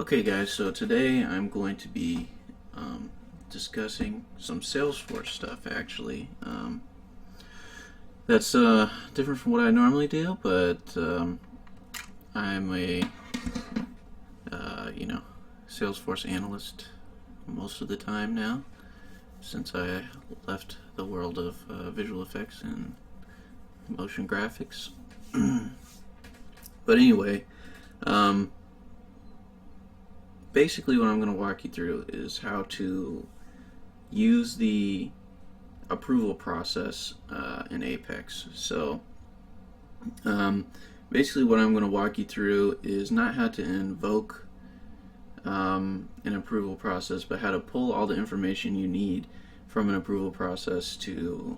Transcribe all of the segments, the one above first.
Okay guys, so today I'm going to be discussing some Salesforce stuff actually. That's different from what I normally do, but I'm a Salesforce analyst most of the time now since I left the world of visual effects and motion graphics. But anyway, basically what I'm going to walk you through is how to use the approval process in Apex. So basically what I'm going to walk you through is not how to invoke an approval process, but how to pull all the information you need from an approval process to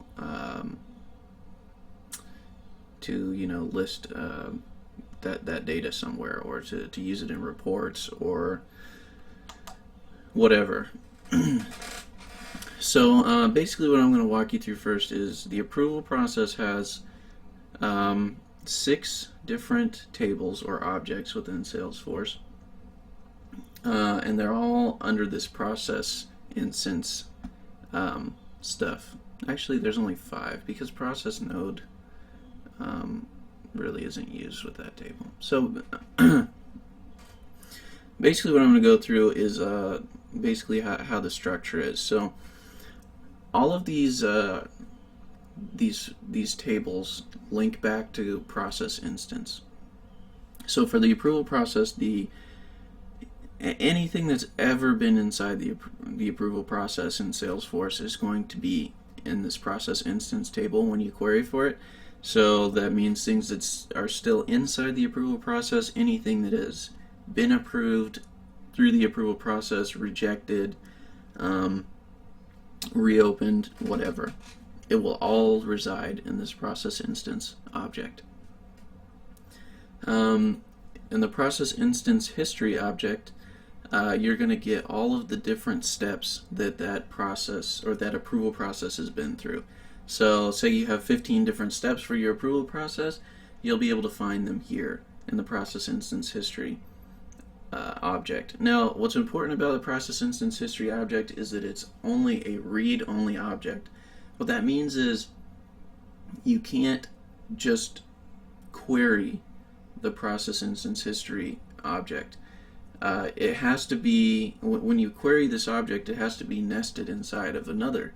list that data somewhere, or to use it in reports or whatever. So basically what I'm going to walk you through first is the approval process has 6 different tables or objects within Salesforce, and they're all under this process instance stuff. Actually, there's only 5 because process node really isn't used with that table. So basically what I'm going to go through is basically how the structure is. So all of these tables link back to process instance. So for the approval process, anything that's ever been inside the approval process in Salesforce is going to be in this process instance table when you query for it. So that means things that are still inside the approval process, anything that has been approved through the approval process, rejected, reopened, whatever. It will all reside in this process instance object. In the process instance history object, you're going to get all of the different steps that process or that approval process has been through. So say you have 15 different steps for your approval process, you'll be able to find them here in the process instance history object. Now, what's important about the process instance history object is that it's only a read-only object. What that means is you can't just query the process instance history object. It has to be, when you query this object, it has to be nested inside of another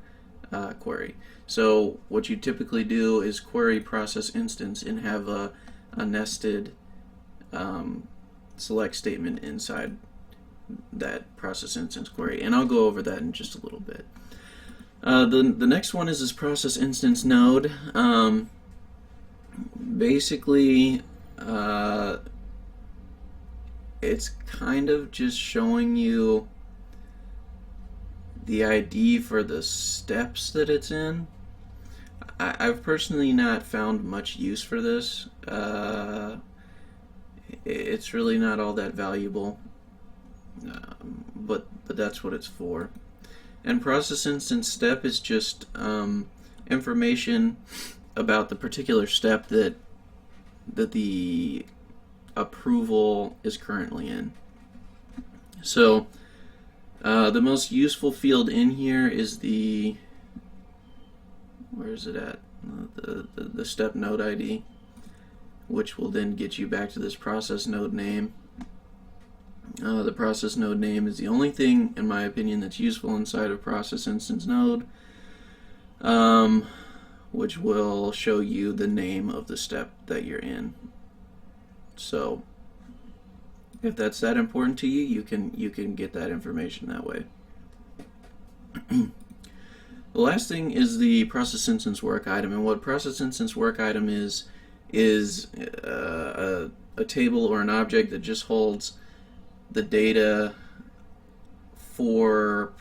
query. So what you typically do is query process instance and have a nested select statement inside that process instance query, and I'll go over that in just a little bit. The next one is this process instance node. Basically, it's kind of just showing you the ID for the steps that it's in. I've personally not found much use for this. It's really not all that valuable, but that's what it's for. And process instance step is just information about the particular step that the approval is currently in. So the most useful field in here is where is it at? The step node ID, which will then get you back to this process node name. The process node name is the only thing, in my opinion, that's useful inside of process instance node, which will show you the name of the step that you're in. So if that's that important to you, you can get that information that way. The last thing is the process instance work item, and what process instance work item is a table or an object that just holds the data for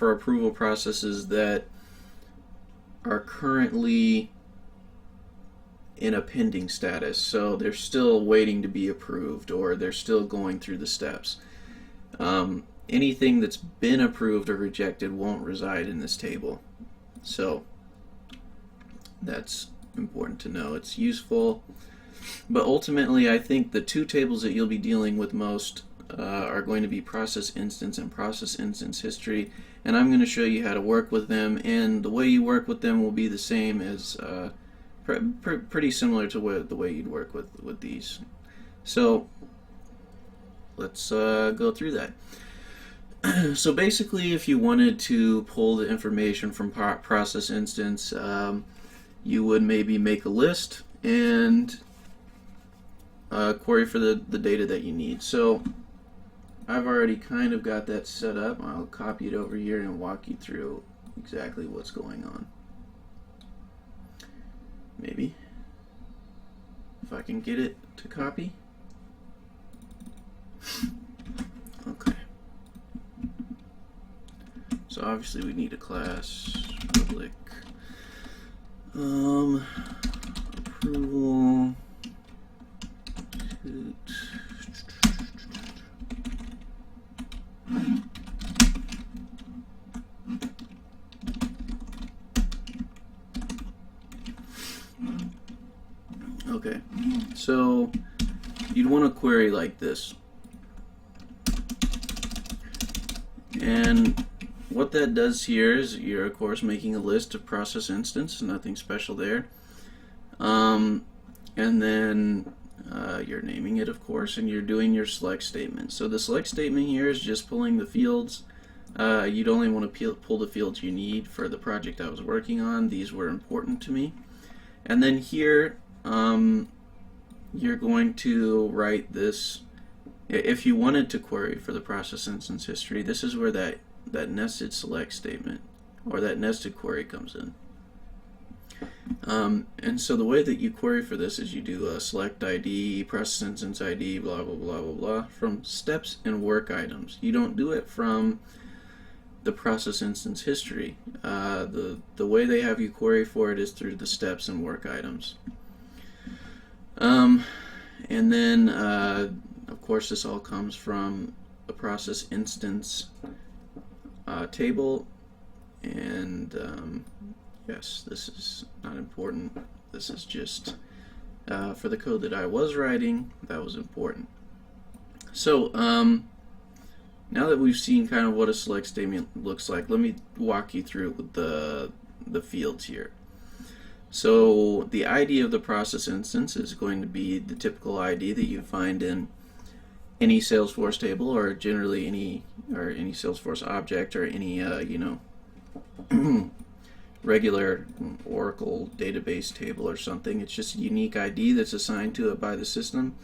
approval processes that are currently in a pending status. So they're still waiting to be approved, or they're still going through the steps. Anything that's been approved or rejected won't reside in this table. So that's important to know. It's useful, but ultimately I think the 2 tables that you'll be dealing with most are going to be process instance and process instance history, and I'm going to show you how to work with them, and the way you work with them will be the same as pretty similar to the way you'd work with these. So let's go through that. So basically, if you wanted to pull the information from process instance, you would maybe make a list and query for the data that you need. So I've already kind of got that set up. I'll copy it over here and walk you through exactly what's going on. Maybe if I can get it to copy. Okay. So obviously we need a class public approval Okay, so you'd want to query like this, and what that does here is you're of course making a list of process instance, nothing special there, and then you're naming it of course, and you're doing your select statement. So the select statement here is just pulling the fields. You'd only want to pull the fields you need for the project I was working on. These were important to me. And then here you're going to write this. If you wanted to query for the process instance history, this is where that nested select statement or that nested query comes in. And so the way that you query for this is you do a select ID, process instance ID, blah blah blah blah blah, from steps and work items. You don't do it from the process instance history. The way they have you query for it is through the steps and work items. And then of course this all comes from a process instance table, and yes, this is not important. This is just for the code that I was writing, that was important. So now that we've seen kind of what a select statement looks like, let me walk you through the fields here. So the ID of the process instance is going to be the typical ID that you find in any Salesforce table, or generally any Salesforce object, or any regular Oracle database table or something. It's just a unique ID that's assigned to it by the system.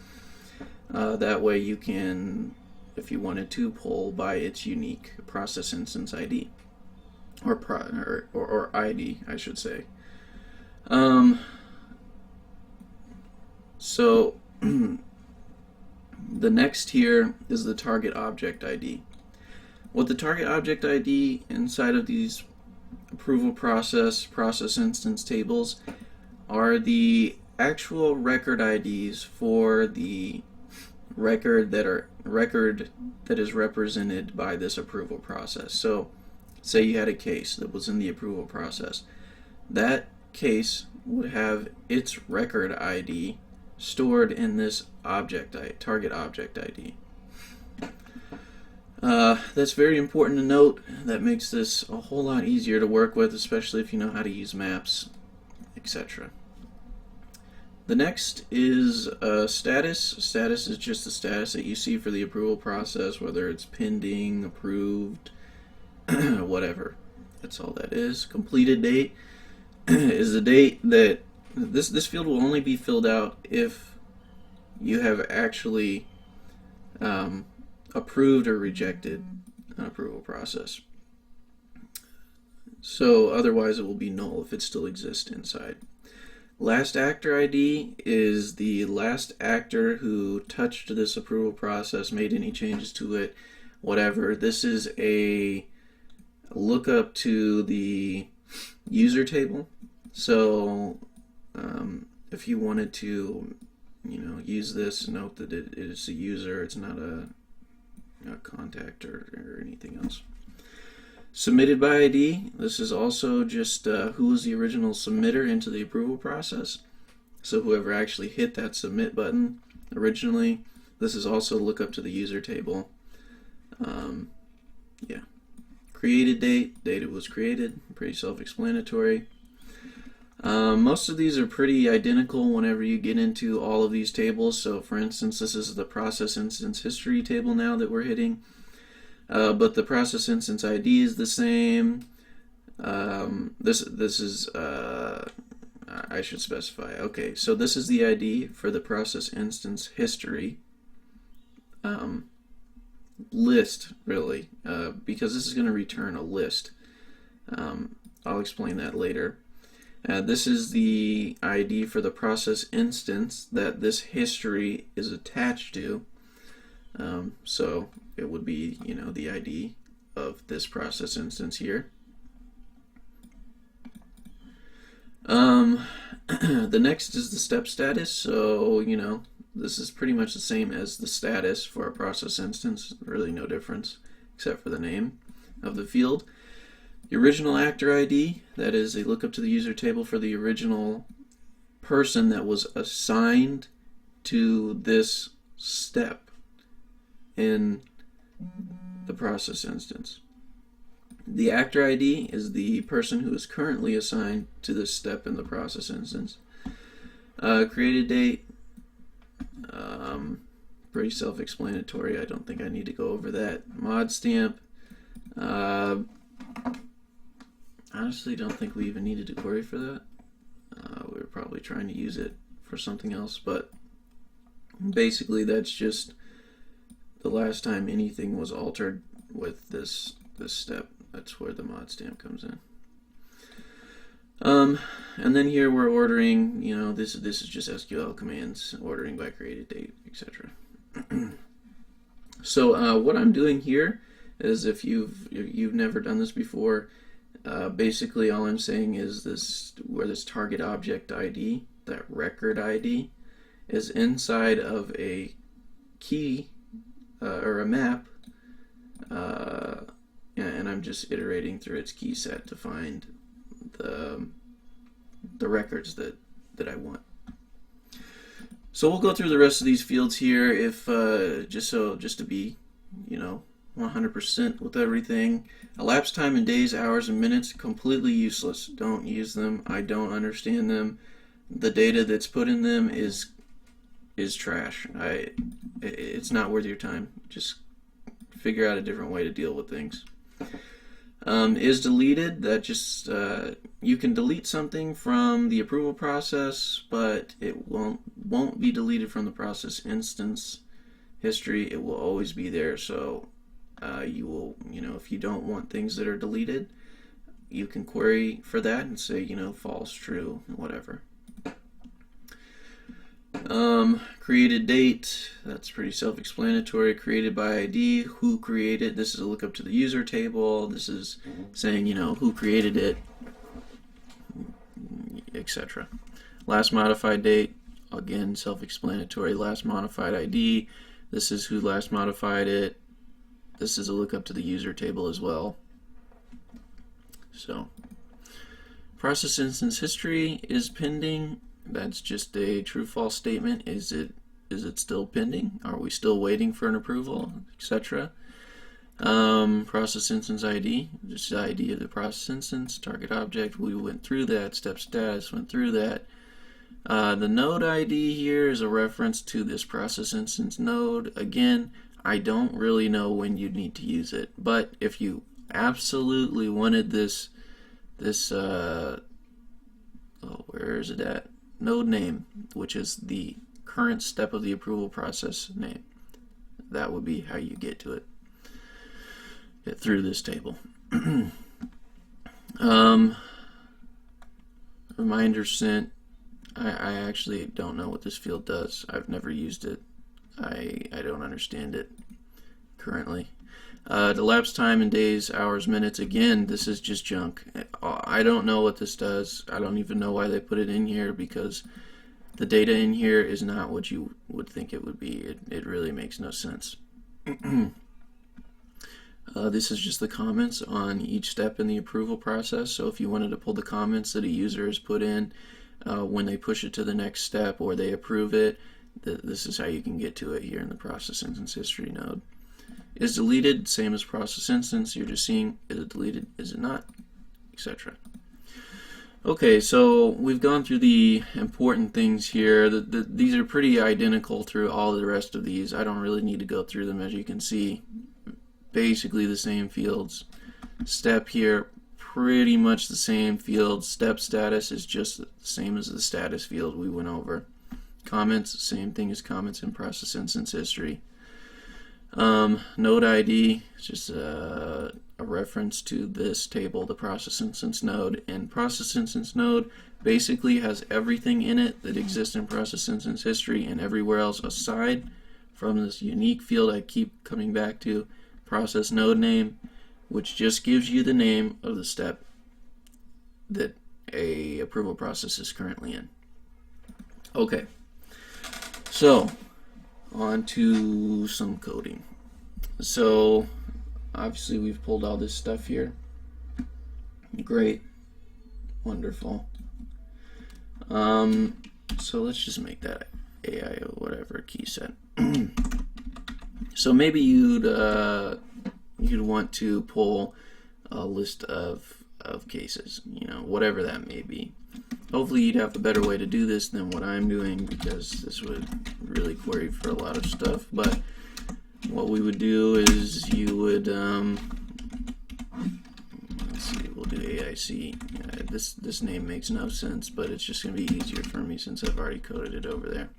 That way you can, if you wanted to, pull by its unique process instance ID, or ID, I should say. So the next here is the target object ID. What the target object ID inside of these approval process instance tables are the actual record IDs for the record that is represented by this approval process. So say you had a case that was in the approval process. That case would have its record ID stored in this target object ID. That's very important to note. That makes this a whole lot easier to work with, especially if you know how to use maps, etc. The next is status. Status is just the status that you see for the approval process, whether it's pending, approved, whatever. That's all that is. Completed date is the date that this field will only be filled out if you have actually approved or rejected an approval process. So otherwise it will be null if it still exists inside. Last actor ID is the last actor who touched this approval process, made any changes to it, whatever. This is a lookup to the user table. So if you wanted to, use this, note that it is a user. It's not a contact or anything else. Submitted by ID. This is also just who was the original submitter into the approval process. So whoever actually hit that submit button originally, This is also lookup to the user table. Yeah. Created date, date it was created, pretty self-explanatory. Most of these are pretty identical whenever you get into all of these tables. So for instance, this is the process instance history table now that we're hitting. But the process instance ID is the same. This is, I should specify. Okay, so this is the ID for the process instance history list, really, because this is going to return a list. I'll explain that later. This is the ID for the process instance that this history is attached to. So it would be, the ID of this process instance here. The next is the step status. So, this is pretty much the same as the status for a process instance. Really no difference except for the name of the field. The original actor ID, that is a lookup to the user table for the original person that was assigned to this step in the process instance. The actor ID is the person who is currently assigned to this step in the process instance. Created date, pretty self-explanatory. I don't think I need to go over that. Mod stamp, honestly don't think we even needed to query for that. We were probably trying to use it for something else, but basically that's just the last time anything was altered with this step. That's where the mod stamp comes in. And then here we're ordering, this is just SQL commands, ordering by created date, etc. So what I'm doing here is, if you've never done this before, basically all I'm saying is where this target object ID, that record ID, is inside of a key or a map, and I'm just iterating through its key set to find the records that I want. So we'll go through the rest of these fields here, if just to be 100% with everything. Elapsed time in days, hours, and minutes, completely useless. Don't use them. I don't understand them. The data that's put in them is trash. It's not worth your time. Just figure out a different way to deal with things. Is deleted, that just you can delete something from the approval process, but it won't be deleted from the process instance history. It will always be there. So you will, if you don't want things that are deleted, you can query for that and say, false, true, whatever. Created date, that's pretty self-explanatory. Created by ID, who created. This is a lookup to the user table. This is saying, who created it, etc. Last modified date, again, self-explanatory. Last modified ID, this is who last modified it. This is a lookup to the user table as well. So, process instance history is pending. That's just a true-false statement. Is it still pending? Are we still waiting for an approval, etc.? Process instance ID, just the ID of the process instance. Target object, we went through that. Step status, went through that. The node ID here is a reference to this process instance node. Again, I don't really know when you'd need to use it, but if you absolutely wanted this where is it at? Node name, which is the current step of the approval process name. That would be how you get to it. Get through this table. Reminder sent. I actually don't know what this field does. I've never used it. I don't understand it currently. The elapsed time in days, hours, minutes. Again, this is just junk. I don't know what this does. I don't even know why they put it in here, because the data in here is not what you would think it would be. It really makes no sense. This is just the comments on each step in the approval process. So if you wanted to pull the comments that a user has put in when they push it to the next step or they approve it, This is how you can get to it here in the process instance history node. Is deleted, same as process instance. You're just seeing, is it deleted, is it not, etc. Okay, so we've gone through the important things here. These are pretty identical through all the rest of these. I don't really need to go through them. As you can see, basically the same fields. Step here, pretty much the same field. Step status is just the same as the status field we went over. Comments, same thing as comments in process instance history. Node ID is just a reference to this table, the process instance node. And process instance node basically has everything in it that exists in process instance history and everywhere else aside from this unique field I keep coming back to, process node name, which just gives you the name of the step that a approval process is currently in. Okay, so on to some coding. So obviously we've pulled all this stuff here. Great, wonderful. So let's just make that AI or whatever key set. So maybe you'd want to pull a list of cases, you know, whatever that may be. Hopefully you'd have a better way to do this than what I'm doing, because this would really query for a lot of stuff. But what we would do is you would, let's see, we'll do AIC. This name makes no sense, but it's just going to be easier for me since I've already coded it over there.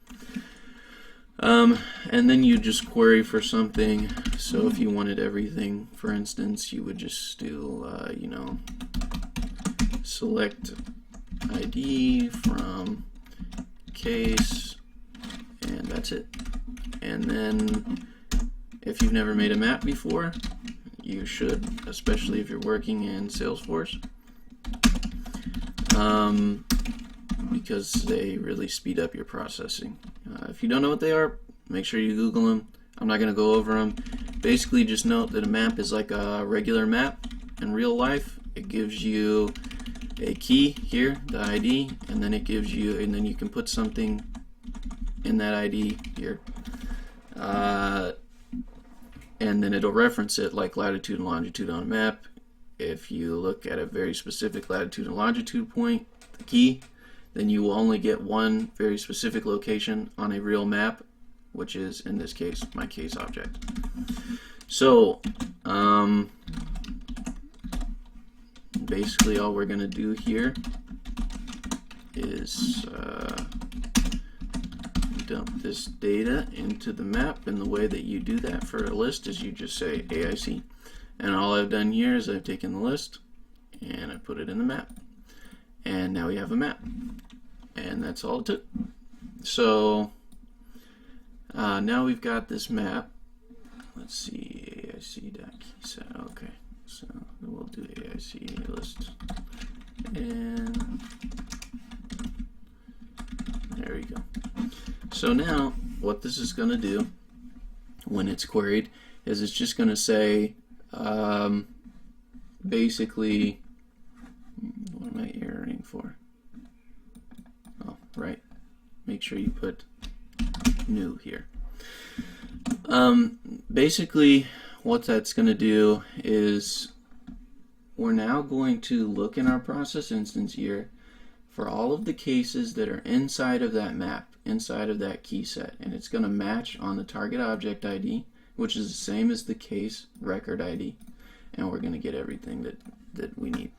And then you just query for something. So if you wanted everything, for instance, you would just do, you know, select ID from case, and that's it. And then if you've never made a map before, you should, especially if you're working in Salesforce, because they really speed up your processing. If you don't know what they are, make sure you Google them. I'm not going to go over them. Basically, just note that a map is like a regular map in real life. It gives you a key here, the ID, and then it gives you, and then you can put something in that ID here, and then it'll reference it like latitude and longitude on a map. If you look at a very specific latitude and longitude point, the key, then you will only get one very specific location on a real map, which is, in this case, my case object. So basically all we're going to do here is dump this data into the map, and the way that you do that for a list is you just say AIC. And all I've done here is I've taken the list and I put it in the map. And now we have a map. And that's all it took. So now we've got this map. Let's see, AIC.keyset. Okay, so we'll do AIC list. And there we go. So now what this is going to do when it's queried is it's just going to say basically, what am I erroring for? Oh, right. Make sure you put new here. Basically, what that's going to do is we're now going to look in our process instance here for all of the cases that are inside of that map, inside of that key set, and it's going to match on the target object ID, which is the same as the case record ID, and we're going to get everything that we need.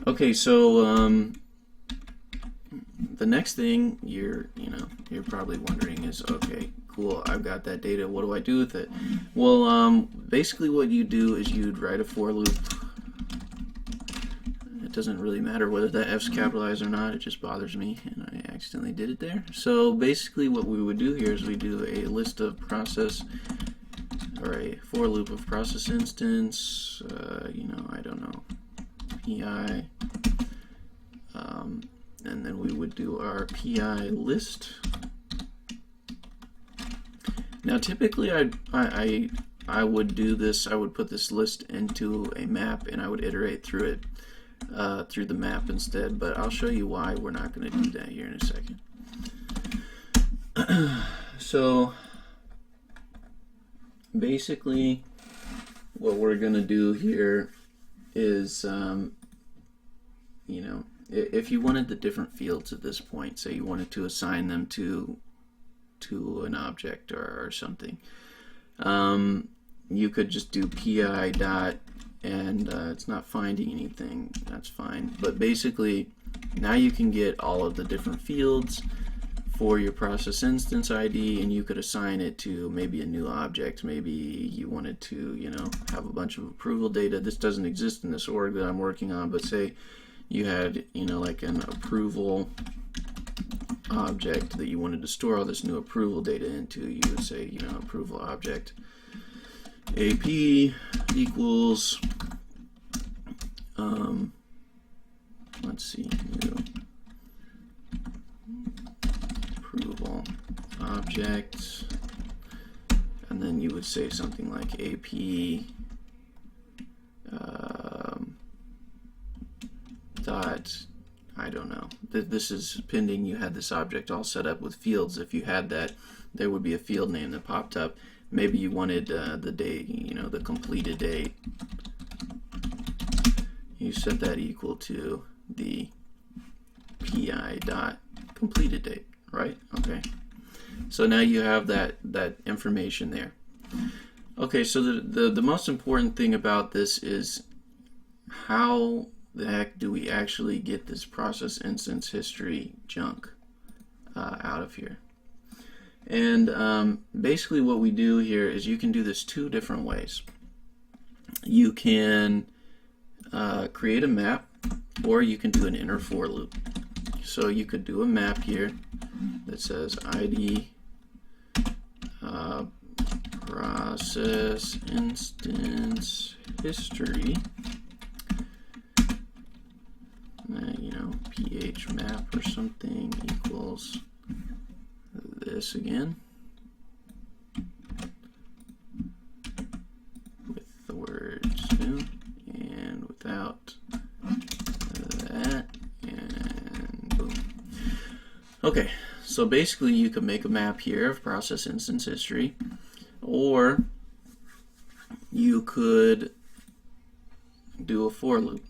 Okay, so the next thing you're probably wondering is, okay, cool, I've got that data, what do I do with it? Well, basically what you do is you'd write a for loop. It doesn't really matter whether that F's capitalized or not, it just bothers me, and I accidentally did it there. So basically what we would do here is we do a list of process, or a for loop of process instance, I don't know, PI, and then we would do our PI list. Now typically I would do this, I would put this list into a map and I would iterate through it through the map instead, but I'll show you why we're not going to do that here in a second. So basically what we're going to do here is, if you wanted the different fields at this point, say you wanted to assign them to an object or something, you could just do pi dot, and it's not finding anything, that's fine. But basically, now you can get all of the different fields for your process instance ID, and you could assign it to maybe a new object. Maybe you wanted to, have a bunch of approval data. This doesn't exist in this org that I'm working on, but say you had, like an approval object that you wanted to store all this new approval data into. You would say, approval object AP equals, let's see, new approval object, and then you would say something like AP dot, I don't know. This is pending you had this object all set up with fields. If you had that, there would be a field name that popped up. Maybe you wanted the date, the completed date. You set that equal to the pi dot completed date, right? Okay. So now you have that information there. Okay, so the most important thing about this is how the heck do we actually get this process instance history junk out of here? And basically what we do here is you can do this two different ways. You can create a map, or you can do an inner for loop. So you could do a map here that says ID process instance history, ph map or something equals this again with the words new and without that, and boom. Okay, so basically you could make a map here of process instance history, or you could do a for loop.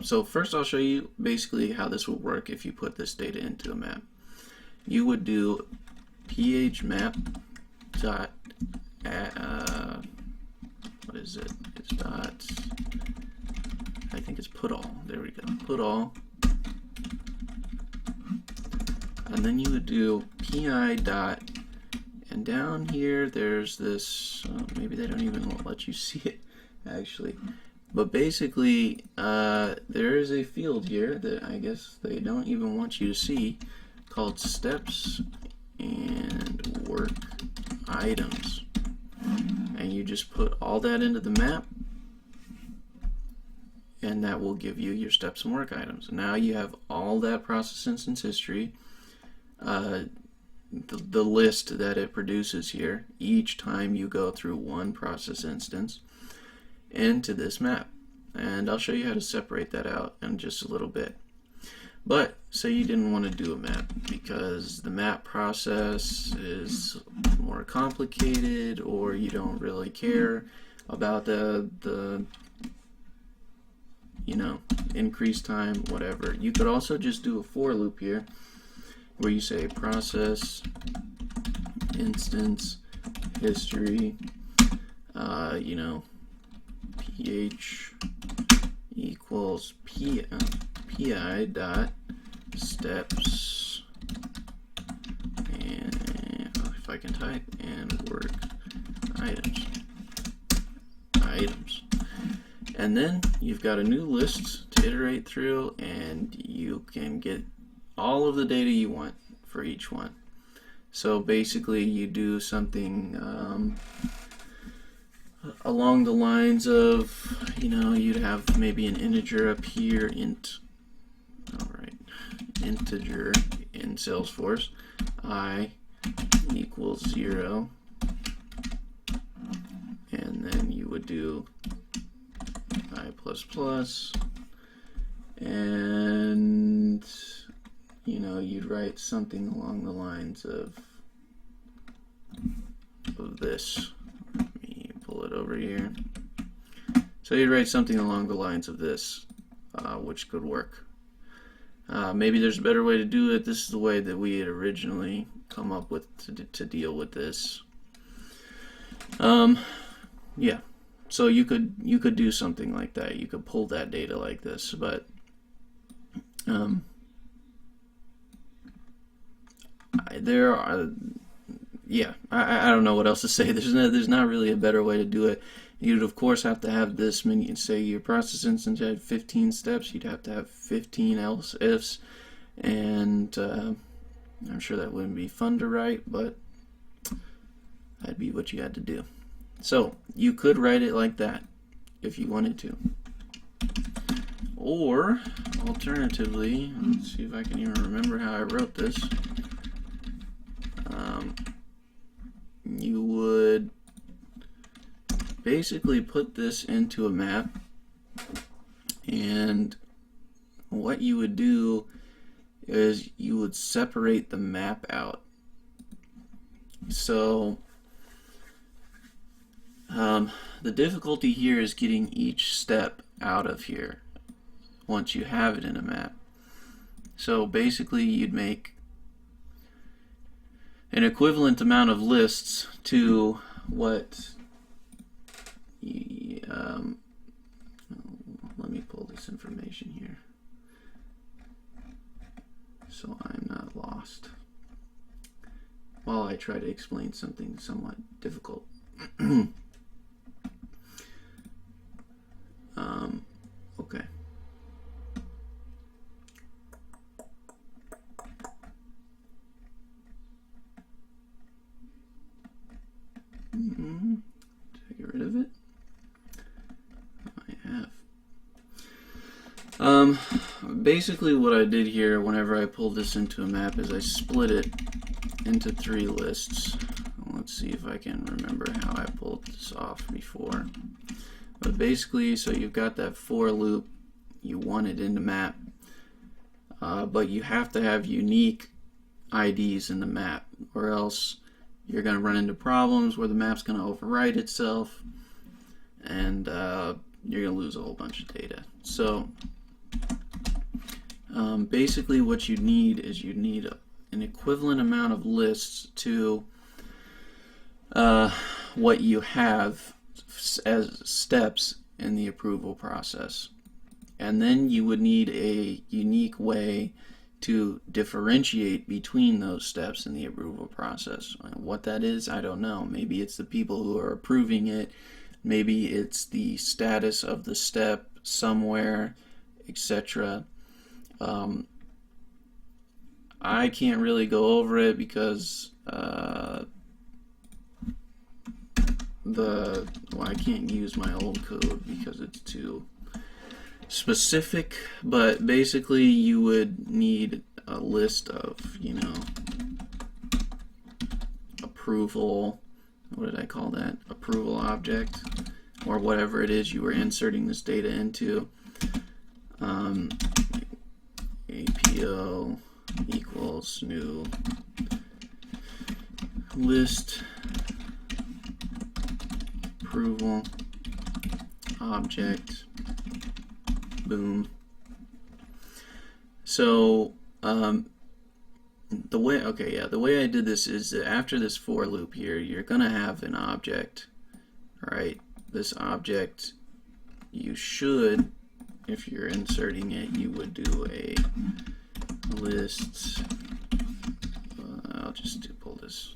So first I'll show you basically how this will work if you put this data into a map. You would do ph map dot what is it? It's dot, I think it's put all. There we go. Put all. And then you would do pi dot, and down here there's this, maybe they don't even let you see it actually, but basically there is a field here that I guess they don't even want you to see, called steps and work items, and you just put all that into the map, and that will give you your steps and work items. Now you have all that process instance history, the list that it produces here each time you go through one process instance into this map. And I'll show you how to separate that out in just a little bit. But say you didn't want to do a map because the map process is more complicated, or you don't really care about the increased time, whatever. You could also just do a for loop here where you say process instance history, ph equals pi dot steps, and if I can type, and work items. And then you've got a new list to iterate through, and you can get all of the data you want for each one. So basically you do something along the lines of, you'd have maybe an integer up here, integer in Salesforce, I equals 0, and then you would do I plus plus, and you'd write something along the lines of of this. Let me pull it over here. So you'd write something along the lines of this, which could work. Maybe there's a better way to do it. This is the way that we had originally come up with to deal with this. Yeah. So you could do something like that. You could pull that data like this, but there are, yeah, I don't know what else to say. There's not really a better way to do it. You'd of course have to have this many. Say your process instance had 15 steps. You'd have to have 15 else ifs, and I'm sure that wouldn't be fun to write, but that'd be what you had to do. So you could write it like that if you wanted to. Or alternatively, let's see if I can even remember how I wrote this. You would basically put this into a map, and what you would do is you would separate the map out. So the difficulty here is getting each step out of here once you have it in a map. So basically you'd make an equivalent amount of lists to what let me pull this information here so I'm not lost while I try to explain something somewhat difficult. Okay. Did I get rid of it? I have. Basically what I did here whenever I pulled this into a map is I split it into 3 lists. Let's see if I can remember how I pulled this off before. But basically, so you've got that for loop, you want it in the map, but you have to have unique IDs in the map, or else you're going to run into problems where the map's going to overwrite itself, and you're going to lose a whole bunch of data. So basically what you need is you need an equivalent amount of lists to what you have as steps in the approval process. And then you would need a unique way to differentiate between those steps in the approval process. What that is, I don't know. Maybe it's the people who are approving it. Maybe it's the status of the step somewhere, etc. I can't really go over it because I can't use my old code because it's too specific, but basically you would need a list of, approval, what did I call that? Approval object, or whatever it is you were inserting this data into. APO equals new list approval object, boom. So the way I did this is that after this for loop here, you're gonna have an object, right? This object, you should, if you're inserting it, you would do a list. I'll just pull this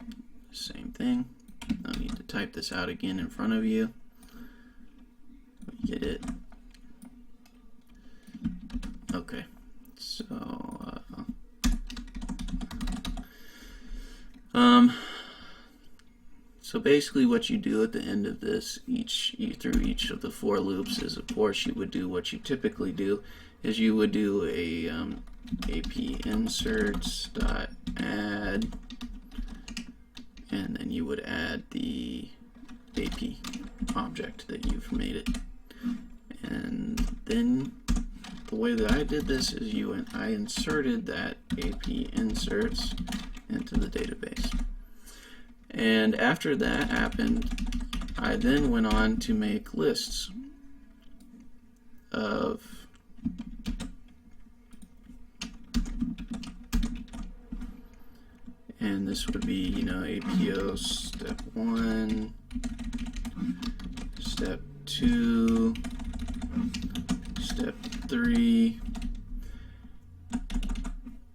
same thing. No need to type this out again in front of you. Get it? Okay. So basically what you do at the end of this, through each of the for loops, is of course you would do what you typically do, is you would do a ap inserts dot add, and then you would add the AP object that you've made it. And then the way that I did this is I inserted that AP inserts into the database. And after that happened, I then went on to make lists of and this would be, APO step 1, step 2, step 3,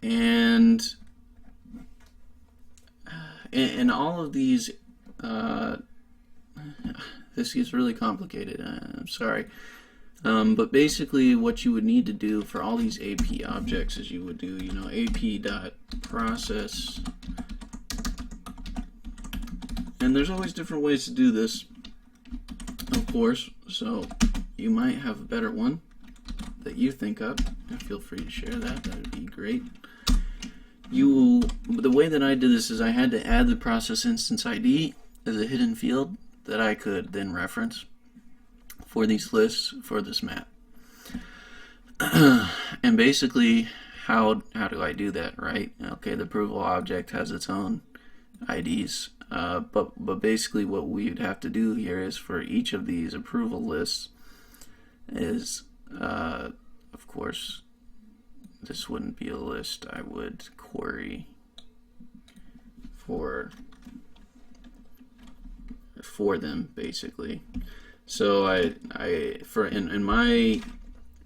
and all of these, this gets really complicated, I'm sorry. But basically what you would need to do for all these AP objects is you would do, AP.process. And there's always different ways to do this, of course, so you might have a better one that you think of. Feel free to share that, that would be great. The way that I did this is I had to add the process instance ID as a hidden field that I could then reference for these lists for this map. And basically, how do I do that, right? Okay, the approval object has its own IDs, but basically what we would have to do here is for each of these approval lists is, of course, this wouldn't be a list. I would query for them basically. So in my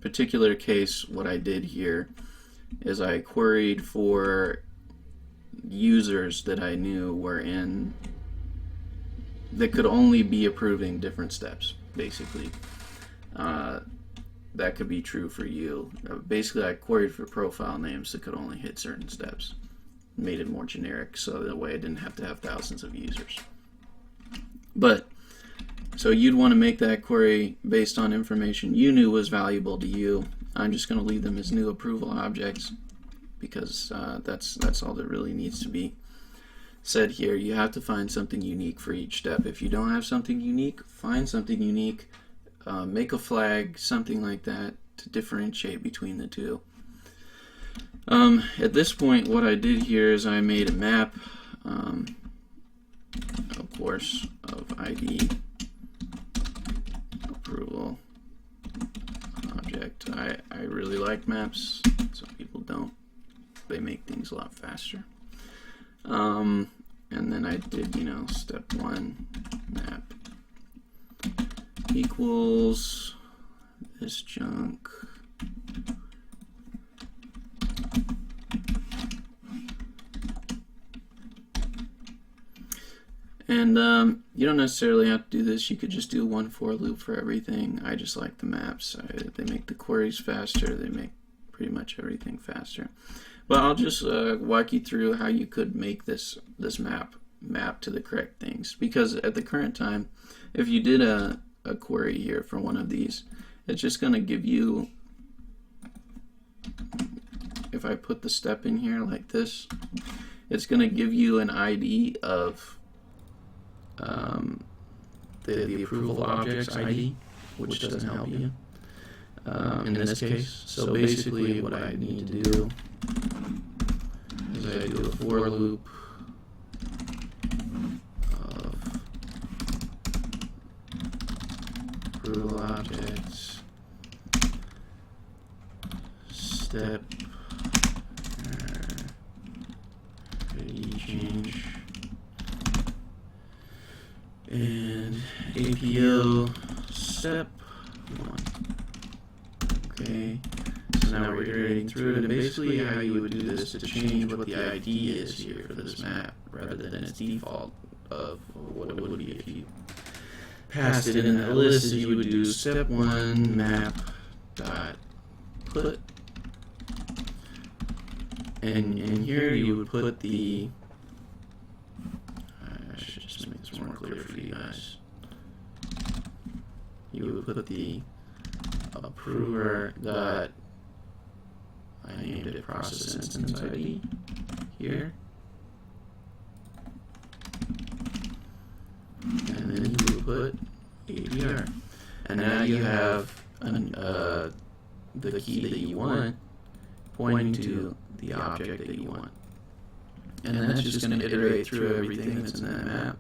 particular case, what I did here is I queried for users that I knew were that could only be approving different steps, basically. That could be true for you. Basically, I queried for profile names that could only hit certain steps. Made it more generic, so that way I didn't have to have thousands of users. But so you'd want to make that query based on information you knew was valuable to you. I'm just going to leave them as new approval objects because that's all that really needs to be said here. You have to find something unique for each step. If you don't have something unique, find something unique. Make a flag, something like that, to differentiate between the two. At this point, what I did here is I made a map, of course, of ID approval object. I really like maps. Some people don't. They make things a lot faster. And then I did, step 1 map equals this junk. And you don't necessarily have to do this. You could just do one for loop for everything. I just like the maps. They make the queries faster. They make pretty much everything faster. But I'll just walk you through how you could make this map to the correct things. Because at the current time, if you did a query here for one of these, it's just going to give you, if I put the step in here like this, it's going to give you an ID of the approval object's ID, which doesn't help you in this case. So basically what I need to do is I do a for loop of approval objects, step change, and APO step 1. Okay, so now we're iterating through it, and basically how you would do this to change what the ID is here for this map, rather than its default of what it would be if you passed it in that list, is you would do step 1 map dot put, and here you would put the, I should just make this more clear for you guys. You would put the approver dot, I named it process instance ID here, and then you would put APR, and now you have the key that you want pointing to the object that you want. and that's just going to iterate through everything that's in that map,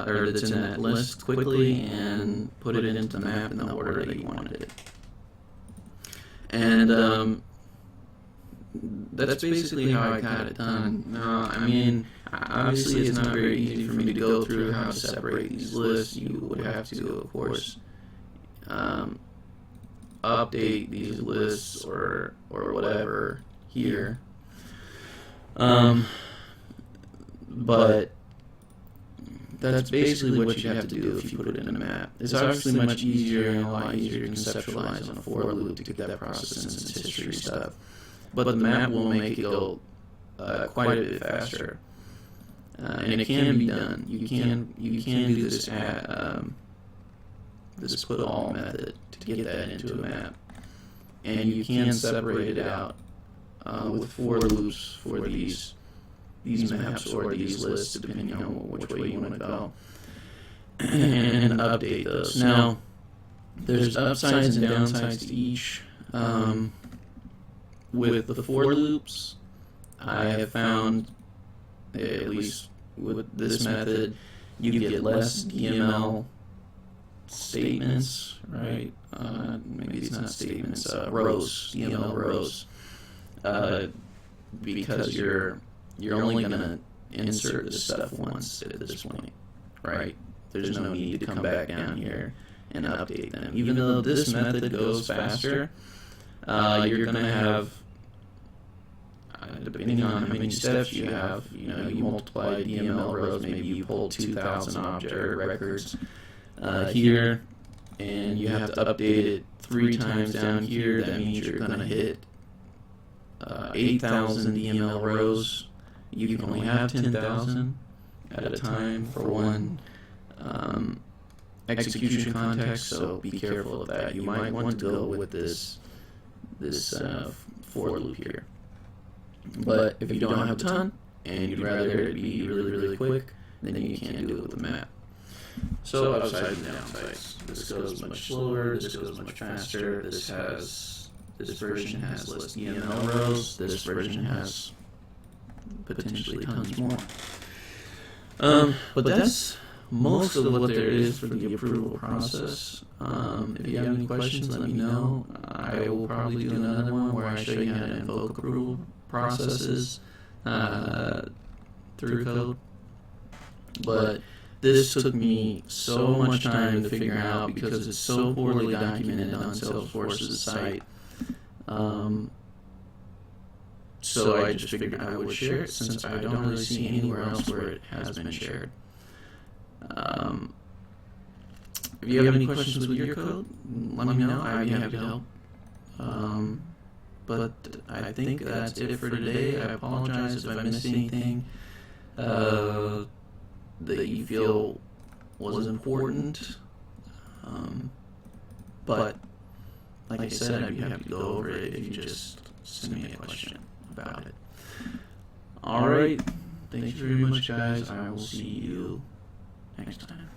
or that's in that list quickly, and put it into the map in the order that you wanted it. And that's basically how I got it done. Now, I mean, obviously it's not very easy for me to go through how to separate these lists. You would have to, of course, update these lists or whatever here. But that's basically what you have to do if you put it in a map. It's obviously much easier and a lot easier to conceptualize on a for loop to get that process instance history stuff. But the map will make it go quite a bit faster, and it can be done. You can do this this put all method to get that into a map, and you can separate it out with for loops for these maps or these lists, depending on which way you want to go, and update those. Now, there's upsides and downsides to each. With the for loops, I have found, at least with this method, you get less DML statements, right? Maybe it's not statements, rows, DML rows, because you're only going to insert this stuff once at this point, right? There's no need to come back down here and update them. Even though this method goes faster, you're going to have, depending on how many steps you have, you multiply DML rows, maybe you pull 2,000 object or records here, and you have to update it 3 times down here. That means you're going to hit 8,000 DML rows. You can only have 10,000 at a time for one execution context, so be careful of that. You might want to go with this for loop here. But if you don't have a ton, and you'd rather it be really, really quick, then you can't do it with the map. So upsides and downsides. This goes much slower, this goes much faster, this version has less DML rows, this version has potentially tons more. But that's most of what there is for the approval process. If you have any questions, let me know. I will probably do another one where I show you how to invoke approval processes through code. But this took me so much time to figure out because it's so poorly documented on Salesforce's site. So I just figured I would share it since I don't really see anywhere else where it has been shared. If you have any questions with your code, let me know. I'd be happy to help. But I think that's it for today. I apologize if I missed anything that you feel was important. But like I said, I'd be happy to go over it if you just send me a question about it. Alright, thank you very much, guys. I will see you next time.